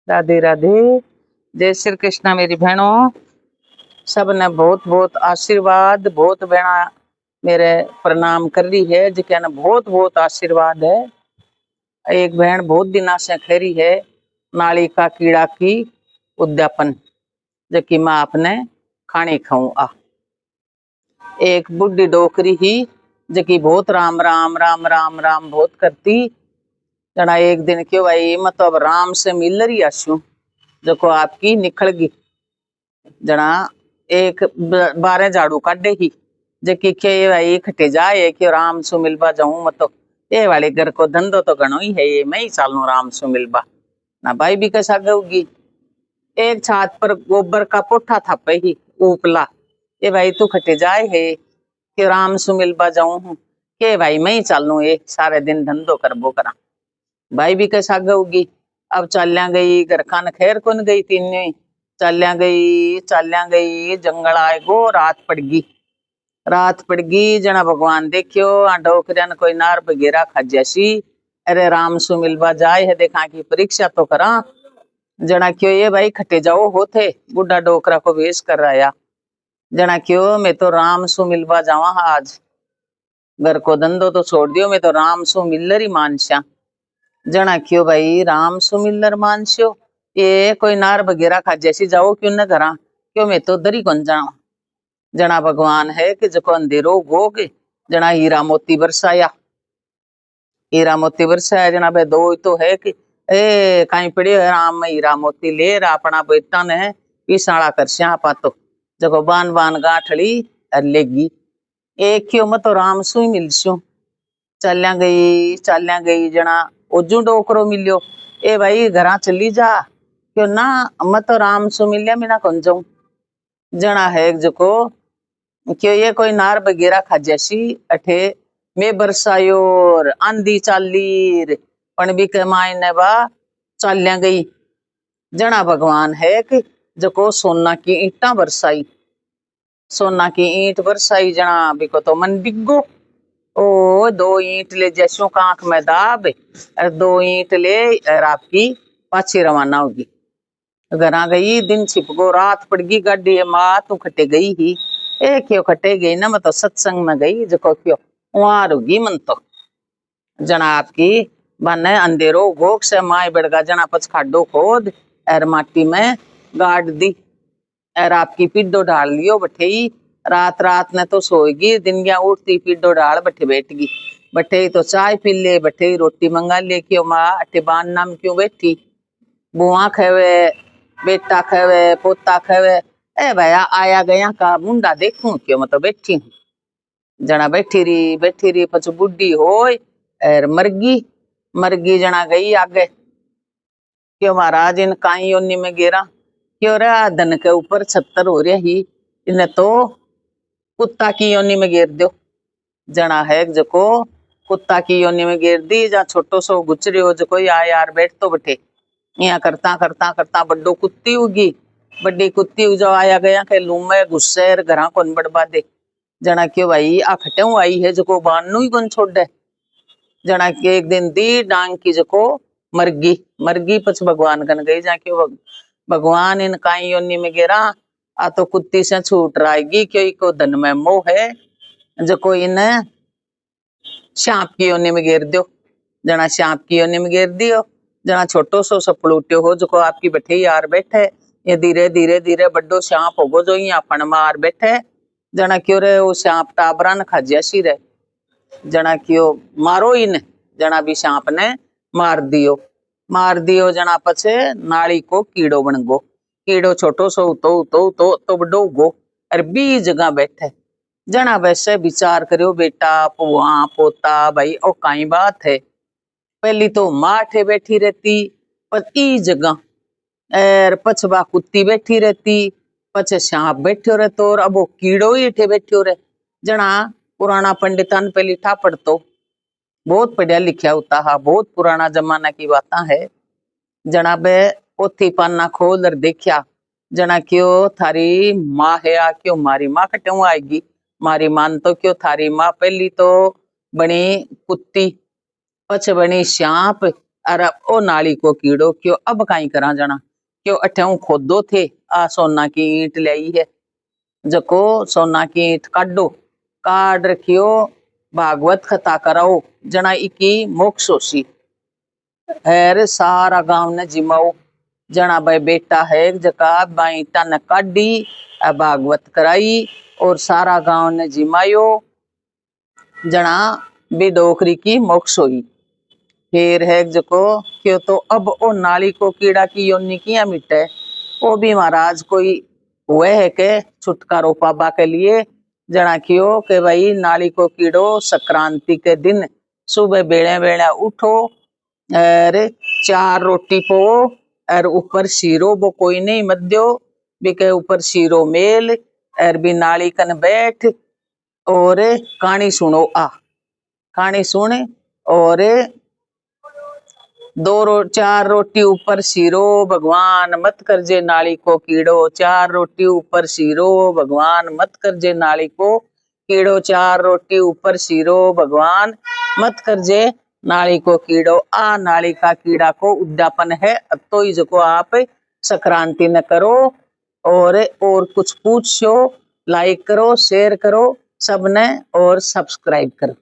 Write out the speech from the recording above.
राधे राधे। जय श्री कृष्णा मेरी बहनों। सब ने बहुत बहुत आशीर्वाद, बहुत बहना मेरे प्रणाम कर रही है जिके ने बहुत बहुत आशीर्वाद है। एक बहन बहुत दिना से खरी है नाली का कीड़ा की उद्यापन जबकि माँ अपने खाने खाऊं आ। एक बुढ़ी डोकरी ही जबकि बहुत राम राम राम राम राम बहुत करती। जना एक दिन क्यों भाई मतलब राम से मिल रही आशू जो को आपकी निकल जना एक 12 झाड़ू काटे ही जबकि के भाई खटे जाए कि राम सु मिलबा जाऊं मतलब ये वाले घर को धंधो तो घणो ही है, ये मैं ही चालू राम सु मिलबा ना भाई भी कैसा गऊगी। एक छात पर गोबर का पोठा था पे ही ऊपला ये भाई तू खटे जाए है कि राम सु मिलबा जाऊं हूं के भाई मैं ही चालू ये सारे दिन धंधो करबो करा। भाई भी कैसा गऊगी। अब चाल्या गई घर खान खैर कौन गई तीन चाल्या गई जंगल आए गो रात पड़ गई जना भगवान देखियो डोकरिया ने कोई नार बगेरा खा जैसी। अरे राम सु मिलवा जाए है देखा की परीक्षा तो करा जना क्यों ये भाई खटे जाओ होते बुढ़ा डोकरा को वेश कर रहा जना क्यों मैं तो राम सु मिलवा जावा आज घर को धंधो तो छोड़ दियो मैं तो राम सु मिलर ही मानस्या। जना क्यों भाई राम सु मिलर मानस्यो ये कोई नार बगेरा खा जैसी जाओ क्यों न करा क्यों मैं तो दरी कौन जाऊं। जना भगवान है कि जो अंधेरो गोगे जना हीरा मोती बरसाया जना बे दो तो है कि ए कहीं पड़े राम में हीरा मोती ले रा अपना बेटा ने पिसाड़ा कर श्या पातो जगो बान बान गाठली और लेगी एक क्यों मत तो राम सु ही मिलस्यो। चाल्या गई जना ओजू डोकरो मिलियो ए भाई घरा चली जा क्यों ना मत तो राम सु मिलिया बिना कौन जाऊं। जना है जको क्यों ये कोई नार बगेरा खा जैसी अठे मैं बरसायो और आंधी चालीर पण भी के मायने बा चाल्या गई। जना भगवान है कि जको सोना की ईंटा बरसाई सोना की ईंट बरसाई जना बिको तो मन बिगो ओ दो ईंट ले जैसो कांख में दाब और दो ईंट ले और आपकी पाछी रवाना होगी। घरा गई दिन छिप गो रात पड़ गई गाड़ी माँ तू खटे गई ही ए क्यों खटे गई ना मैं तो सत्संग में गई जो क्यों वहां रुगी मन तो जना आपकी बने अंधेरो गोक से माए बड़गा जना पच खाडो खोद और माटी में गाड़ दी और आपकी पिड्डो डाल लियो बठे ही रात रात ने तो सोएगी दिन या उठती पिड्डो डाल बठे बैठगी बठे ही तो चाय पी ले बठे ही रोटी मंगा ले क्यों माँ अठे बान नाम क्यों बैठी बुआ खेवे बेटा खेवे पोता खेवे ए भैया आया गया का मुंडा देखूं क्यों मतलब बैठी हूँ। जना बैठी रही पछ बुढ़ी होय और मरगी जना गई आगे क्यों महाराज इन काई योनी में गेरा क्यों रे धन के ऊपर 76 हो रही ही इन्हें तो कुत्ता की योनी में गेर दो। जना है जको कुत्ता की योनी में गेर दी जा छोटो सो गुचरे हो जको यार बैठ तो बठे यहाँ करता करता करता बड्डो कुत्ती उगी बड्डी कुत्ती जो आया गया के लूम में गुस्से घरा कौन बड़बा दे। जना क्यों भाई आ खटे आई है जको बानू ही कौन छोड़ दे। जना के एक दिन दी डांग की जको मरगी पछ भगवान कन गई जा क्यों भगवान इन काई योनी में गेरा आ तो कुत्ती से छूट रहेगी क्यों को धन में मोह है जको इन सांप की योनी में घेर दो। जना सांप की योनी में घेर दियो जना छोटो सो सपलूट्यो हो जो आपकी बैठे यार बैठे ये धीरे धीरे धीरे बड्डो सांप होगो जो यहाँ फण मार बैठे। जना क्यों रे वो सांप टाबरा न खा जैसी रे जना क्यों मारो इन जना भी सांप ने मार दियो जना पछे नाली को कीड़ो बन गो कीड़ो छोटो सो तो बड्डो गो और बी जगह बैठे। जना वैसे विचार करियो बेटा पुआ पोता भाई ओ काई बात है पहली तो माँ ठे बैठी रहती पर ई जगह और पछबा कुत्ती बैठी रहती पछ सांप बैठो रहतो और अब वो कीड़ो ही ठे बैठो रहे। जना पुराना पंडितान पहली ठापड़ तो बहुत पढ़िया लिखा होता है बहुत पुराना जमाना की बात है। जना बे पोथी पाना खोल और देखा जना क्यों थारी माँ है आ क्यों मारी माँ कट्यों आएगी मारी मान तो क्यों थारी माँ पहली तो बनी कुत्ती पछ बनी सांप अरे ओ नाली को कीड़ो क्यों अब कहीं करा जाना क्यों अठे खोदो थे आ सोना की ईंट लाई है जको सोना की ईंट काटो काट रखियो भागवत कथा कराओ जना इकी मोक्ष होसी है सारा गांव ने जिमाओ जना भाई बेटा है जका बाई टन काटी भागवत कराई और सारा गांव ने जिमायो जना भी डोकरी की मोक्ष हुई फिर है जको क्यों तो अब ओ नाली को कीड़ा की योनि किया मिटे वो भी महाराज कोई हुए है के छुटकारो पाबा के लिए जना क्यों के भाई नाली को कीड़ो संक्रांति के दिन सुबह बेड़े बेड़े उठो और 4 रोटी पो और ऊपर शीरो वो कोई नहीं मत दो बिके ऊपर शीरो मेल और भी नाली कन बैठ और कहानी सुनो आ कहानी सुन और 4 रोटी ऊपर शीरो भगवान मत करजे नाली को कीड़ो 4 रोटी ऊपर शीरो भगवान मत करजे नाली को कीड़ो 4 रोटी ऊपर शीरो भगवान मत करजे नाली को कीड़ो आ नाली का कीड़ा को उद्यापन है अब तो इसको आप संक्रांति न करो और कुछ पूछो लाइक करो शेयर करो सबने और सब्सक्राइब करो।